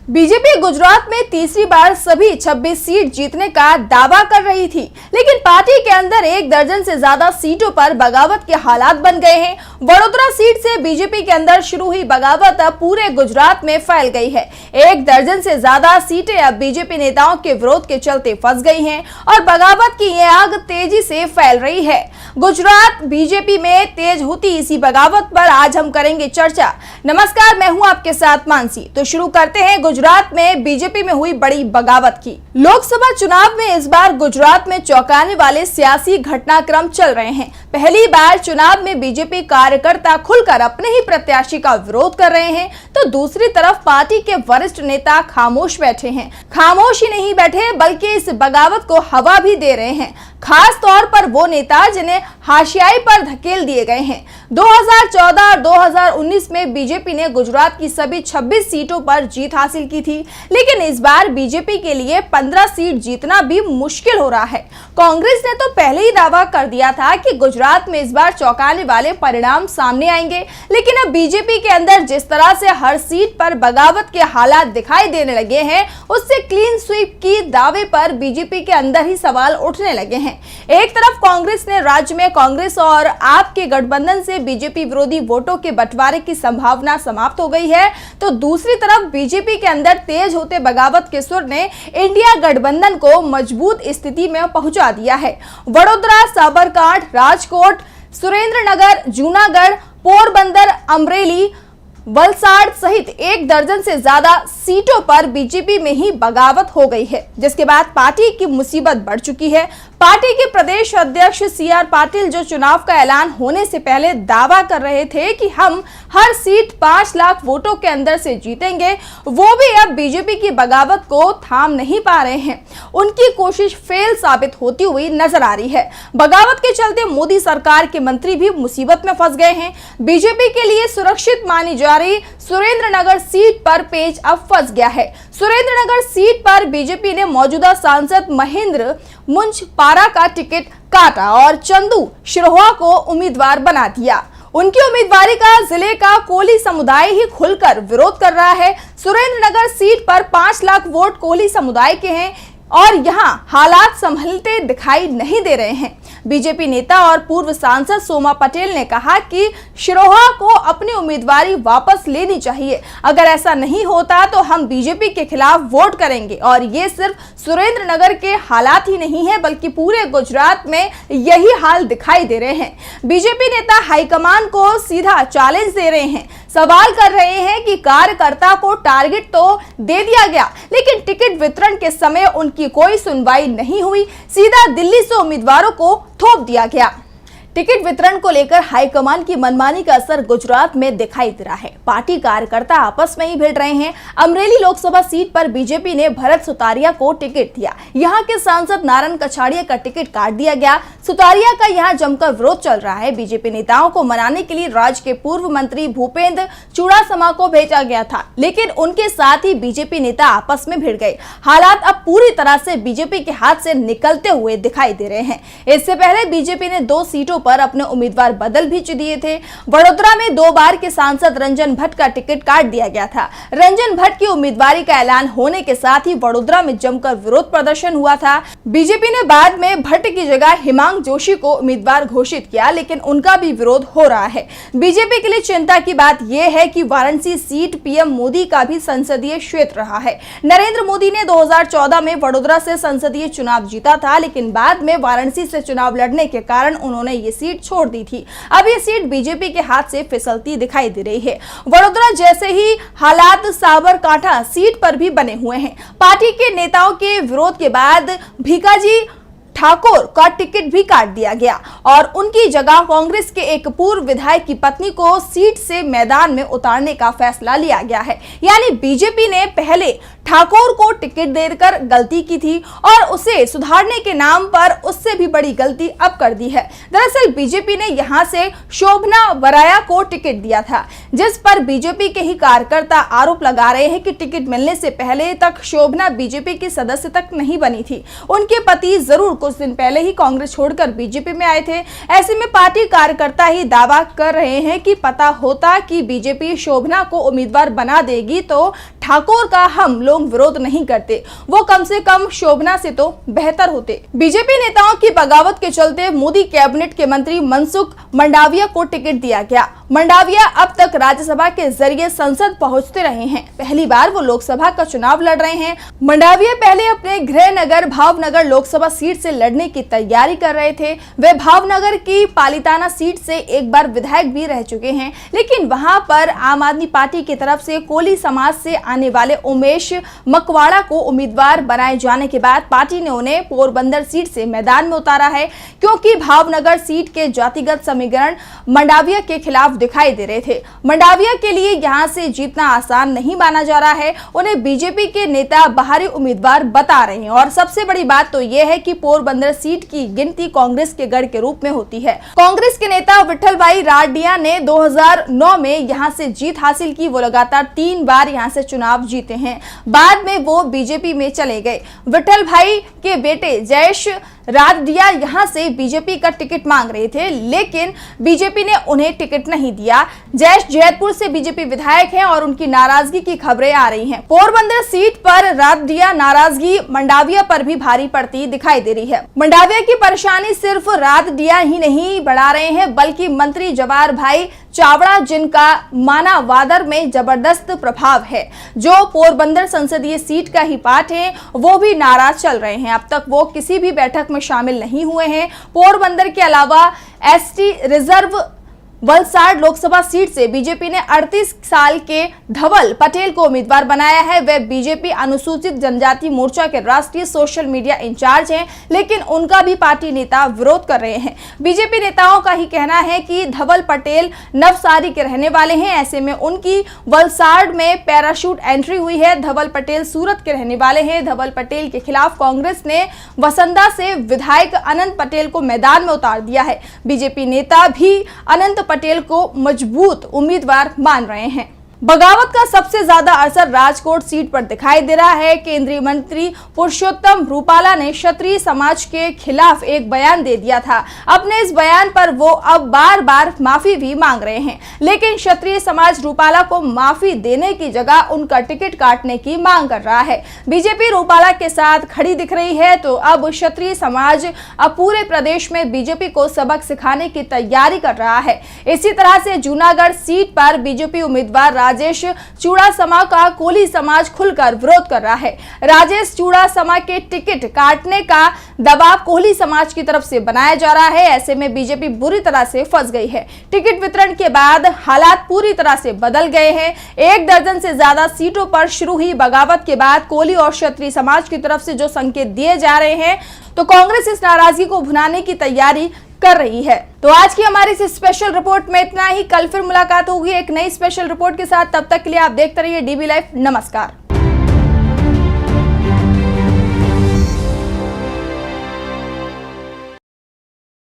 BJP Gujarat में तीसरी बार सभी 26 सीट जीतने का दावा कर रही थी, लेकिन पार्टी के अंदर एक दर्जन से ज्यादा सीटों पर बगावत के हालात बन गए हैं। वडोदरा सीट से बीजेपी के अंदर शुरू हुई बगावत अब पूरे गुजरात में फैल गई है। एक दर्जन से ज्यादा सीटें अब बीजेपी नेताओं के विरोध के चलते फंस गई हैं और बगावत की ये आग तेजी से फैल रही है। गुजरात बीजेपी में तेज होती इसी बगावत पर आज हम करेंगे चर्चा। नमस्कार, मैं हूं आपके साथ मानसी। तो शुरू करते हैं गुजरात में बीजेपी में हुई बड़ी बगावत की। लोकसभा चुनाव में इस बार गुजरात में चौंकाने वाले सियासी घटनाक्रम चल रहे हैं। पहली बार चुनाव में बीजेपी कार्यकर्ता खुलकर अपने ही प्रत्याशी का विरोध कर रहे हैं, तो दूसरी तरफ पार्टी के वरिष्ठ नेता खामोश बैठे हैं। खामोश ही नहीं बैठे बल्कि इस बगावत को हवा भी दे रहे हैं, खास तौर पर वो नेता जिन्हें हाशियाई पर धकेल दिए गए हैं। 2014 और 2019 में बीजेपी ने गुजरात की सभी 26 सीटों पर जीत हासिल की थी, लेकिन इस बार बीजेपी के लिए 15 सीट जीतना भी मुश्किल हो रहा है। कांग्रेस ने तो पहले ही दावा कर दिया था कि गुजरात में इस बार चौंकाने वाले परिणाम सामने आएंगे, लेकिन अब बीजेपी के अंदर जिस तरह से हर सीट पर बगावत के हालात दिखाई देने लगे हैं, उससे क्लीन स्वीप की दावे पर बीजेपी के अंदर ही सवाल उठने लगे हैं। एक तरफ कांग्रेस ने राज्य में कांग्रेस और आप के गठबंधन से बीजेपी विरोधी वोटों के बंटवारे की संभावना समाप्त हो गई है, तो दूसरी तरफ बीजेपी के अंदर तेज होते बगावत के सुर ने इंडिया गठबंधन को मजबूत स्थिति में पहुंचा दिया है। वडोदरा, साबरकांठ, राजकोट, सुरेंद्रनगर, जूनागढ़, पोरबंदर, अमरेली, वलसाड़ सहित एक दर्जन से ज्यादा सीटों पर बीजेपी में ही बगावत हो गई है, जिसके बाद पार्टी की मुसीबत बढ़ चुकी है। पार्टी के प्रदेश अध्यक्ष CR पाटिल जो चुनाव का ऐलान होने से पहले दावा कर रहे थे कि हम हर सीट 5 लाख वोटों के अंदर से जीतेंगे, वो भी अब बीजेपी की बगावत को थाम नहीं पा रहे हैं। उनकी कोशिश फेल साबित होती हुई नजर आ रही है। बगावत के चलते मोदी सरकार के मंत्री भी मुसीबत में फंस गए हैं। बीजेपी के लिए सुरक्षित मानी जा रही सुरेंद्रनगर सीट पर पेच अब फंस गया है। सुरेंद्रनगर सीट पर बीजेपी ने मौजूदा सांसद महेंद्र मुंजपारा का टिकट काटा और चंदू शिरोहा को उम्मीदवार बना दिया। उनकी उम्मीदवारी का जिले का कोली समुदाय ही खुलकर विरोध कर रहा है। सुरेंद्रनगर सीट पर 5 लाख वोट कोली समुदाय के हैं और यहां हालात संभलते दिखाई नहीं दे रहे हैं। बीजेपी नेता और पूर्व सांसद सोमा पटेल ने कहा कि शिरोहा को अपनी उम्मीदवारी वापस लेनी चाहिए। अगर ऐसा नहीं होता तो हम बीजेपी के खिलाफ वोट करेंगे। और ये सिर्फ सुरेंद्रनगर के हालात ही नहीं है, बल्कि पूरे गुजरात में यही हाल दिखाई दे रहे हैं। बीजेपी नेता हाईकमान को सीधा चैलेंज दे रहे हैं, सवाल कर रहे हैं कि कार्यकर्ता को टारगेट तो दे दिया गया, लेकिन टिकट वितरण के समय उनकी कोई सुनवाई नहीं हुई, सीधा दिल्ली से उम्मीदवारों को थोप दिया गया। टिकट वितरण को लेकर हाईकमान की मनमानी का असर गुजरात में दिखाई दे रहा है। पार्टी कार्यकर्ता आपस में ही भिड़ रहे हैं। अमरेली लोकसभा सीट पर बीजेपी ने भरत सुतारिया को टिकट दिया। यहां के सांसद नारायण कछाड़िया का टिकट काट दिया गया। सुतारिया का यहां जमकर विरोध चल रहा है। बीजेपी नेताओं को मनाने के लिए राज्य के पूर्व मंत्री भूपेंद्र चुड़ासमा को भेजा गया था, लेकिन उनके साथ ही बीजेपी नेता आपस में भिड़ गए। हालात अब पूरी तरह से बीजेपी के हाथ से निकलते हुए दिखाई दे रहे हैं। इससे पहले बीजेपी ने 2 सीटों पर अपने उम्मीदवार बदल भी दिए थे। वडोदरा में 2 बार के सांसद रंजन भट्ट का टिकट काट दिया गया था। रंजन भट्ट की उम्मीदवारी का ऐलान होने के साथ ही वडोदरा में जमकर विरोध प्रदर्शन हुआ था। बीजेपी ने बाद में भट्ट की जगह हिमांग जोशी को उम्मीदवार घोषित किया, लेकिन उनका भी विरोध हो रहा है। बीजेपी के लिए चिंता की बात यह है कि वाराणसी सीट पीएम मोदी का भी संसदीय क्षेत्र रहा है। नरेंद्र मोदी ने 2014 में वडोदरा से संसदीय चुनाव जीता था, लेकिन बाद में वाराणसी से चुनाव लड़ने के कारण उन्होंने ये सीट छोड़ दी थी। अब ये सीट बीजेपी के हाथ से फिसलती दिखाई दे रही है। वडोदरा जैसे ही हालात साबरकांठा सीट पर भी बने हुए हैं। पार्टी के नेताओं के विरोध के बाद भीकाजी ठाकुर का टिकट भी काट दिया गया और उनकी जगह कांग्रेस के एक पूर्व विधायक की पत्नी को सीट से मैदान में उतारने का फैसला लिया गया है। यानी बीजेपी ने पहले ठाकुर को टिकट देकर गलती की थी और उसे सुधारने के नाम पर उससे भी बड़ी गलती अब कर दी है। दरअसल बीजेपी ने यहां से शोभना वराया को टिकट दिया था, जिस पर बीजेपी के ही कार्यकर्ता आरोप लगा रहे हैं कि टिकट मिलने से पहले तक शोभना बीजेपी की सदस्य तक नहीं बनी थी। उनके पति जरूर कुछ दिन पहले ही कांग्रेस छोड़कर बीजेपी में आए थे। ऐसे में पार्टी कार्यकर्ता ही दावा कर रहे हैं कि पता होता कि बीजेपी शोभना को उम्मीदवार बना देगी तो ठाकुर का हम लोग विरोध नहीं करते, वो कम से कम शोभना से तो बेहतर होते। बीजेपी नेताओं की बगावत के चलते मोदी कैबिनेट के मंत्री मनसुख मंडाविया को टिकट दिया गया। मंडाविया अब तक राज्यसभा के जरिए संसद पहुंचते रहे हैं, पहली बार वो लोकसभा का चुनाव लड़ रहे हैं। मंडाविया पहले अपने गृह नगर भावनगर लोकसभा सीट से लड़ने की तैयारी कर रहे थे। वे भावनगर की पालिताना सीट से एक बार विधायक भी रह चुके हैं, लेकिन वहां पर आम आदमी पार्टी की तरफ से कोली समाज से आने वाले उमेश मकवाड़ा को उम्मीदवार बनाए जाने के बाद पार्टी ने उन्हें पोरबंदर सीट से मैदान में उतारा है, क्योंकि भावनगर सीट के जातिगत समीकरण मंडाविया के खिलाफ दिखाई दे रहे थे। मंडाविया के लिए यहां से जीतना आसान नहीं माना जा रहा है। उन्हें बीजेपी के नेता बाहरी उम्मीदवार बता रहे हैं और सबसे बड़ी बात तो यह है कि पोरबंदर सीट की गिनती कांग्रेस के गढ़ के रूप में होती है। कांग्रेस के नेता विठल भाई राडिया ने 2009 में यहां से जीत हासिल की। वो लगातार 3 बार यहां से चुनाव जीते हैं, बाद में वो बीजेपी में चले गए। विठल भाई के बेटे जयेश राडिया यहां से बीजेपी का टिकट मांग रहे थे, लेकिन बीजेपी ने उन्हें टिकट नहीं दिया। जयेश जैतपुर से बीजेपी विधायक हैं और उनकी नाराजगी की खबरें आ रही हैं। पोरबंदर सीट पर राडिया नाराजगी मंडाविया पर भी भारी पड़ती दिखाई दे रही है। मंडाविया की परेशानी सिर्फ राडिया ही नहीं बढ़ा रहे हैं, बल्कि मंत्री जवाहर भाई चावड़ा, जिनका मानावादर में जबरदस्त प्रभाव है, जो पोरबंदर संसदीय सीट का ही पार्ट है, वो भी नाराज चल रहे हैं। अब तक वो किसी भी बैठक में शामिल नहीं हुए हैं। पोरबंदर के अलावा ST reserve Valsad Lok Sabha seat से बीजेपी ने 38 साल के धवल पटेल को उम्मीदवार बनाया है। वे बीजेपी अनुसूचित जनजाति मोर्चा के राष्ट्रीय सोशल मीडिया इंचार्ज हैं, लेकिन उनका भी पार्टी नेता विरोध कर रहे हैं। बीजेपी नेताओं का ही कहना है कि धवल पटेल नवसारी के रहने वाले हैं, ऐसे में उनकी वलसाड में पैराशूट एंट्री हुई है। धवल पटेल सूरत के रहने वाले हैं। धवल पटेल के खिलाफ कांग्रेस ने वसंदा से विधायक अनंत पटेल को मैदान में उतार दिया है। बीजेपी नेता भी अनंत पटेल को मजबूत उम्मीदवार मान रहे हैं। बगावत का सबसे ज्यादा असर राजकोट सीट पर दिखाई दे रहा है। केंद्रीय मंत्री पुरुषोत्तम रूपाला ने क्षत्रिय समाज के खिलाफ एक बयान दे दिया था। अपने इस बयान पर वो अब बार बार माफी भी मांग रहे हैं, लेकिन क्षत्रिय समाज रूपाला को माफी देने की जगह उनका टिकट काटने की मांग कर रहा है। बीजेपी रूपाला के साथ खड़ी दिख रही है, तो अब क्षत्रिय समाज अब पूरे प्रदेश में बीजेपी को सबक सिखाने की तैयारी कर रहा है। इसी तरह से जूनागढ़ सीट पर बीजेपी उम्मीदवार राजेश चूड़ासमा का कोली समाज खुलकर विरोध कर रहा है। राजेश चूड़ासमा के टिकट काटने का दबाव कोली समाज की तरफ से बनाया जा रहा है। ऐसे में बीजेपी बुरी तरह से फंस गई है। टिकट वितरण के बाद हालात पूरी तरह से बदल गए हैं। 1 दर्जन से ज्यादा सीटों पर शुरू हुई बगावत के बाद कोली और क्षत्रिय समाज की तरफ से जो संकेत दिए जा रहे हैं, तो कांग्रेस इस नाराजगी को भुनाने की तैयारी कर रही है। तो आज की हमारी इस स्पेशल रिपोर्ट में इतना ही। कल फिर मुलाकात होगी एक नई स्पेशल रिपोर्ट के साथ। तब तक के लिए आप देखते रहिए डीबी लाइव। नमस्कार।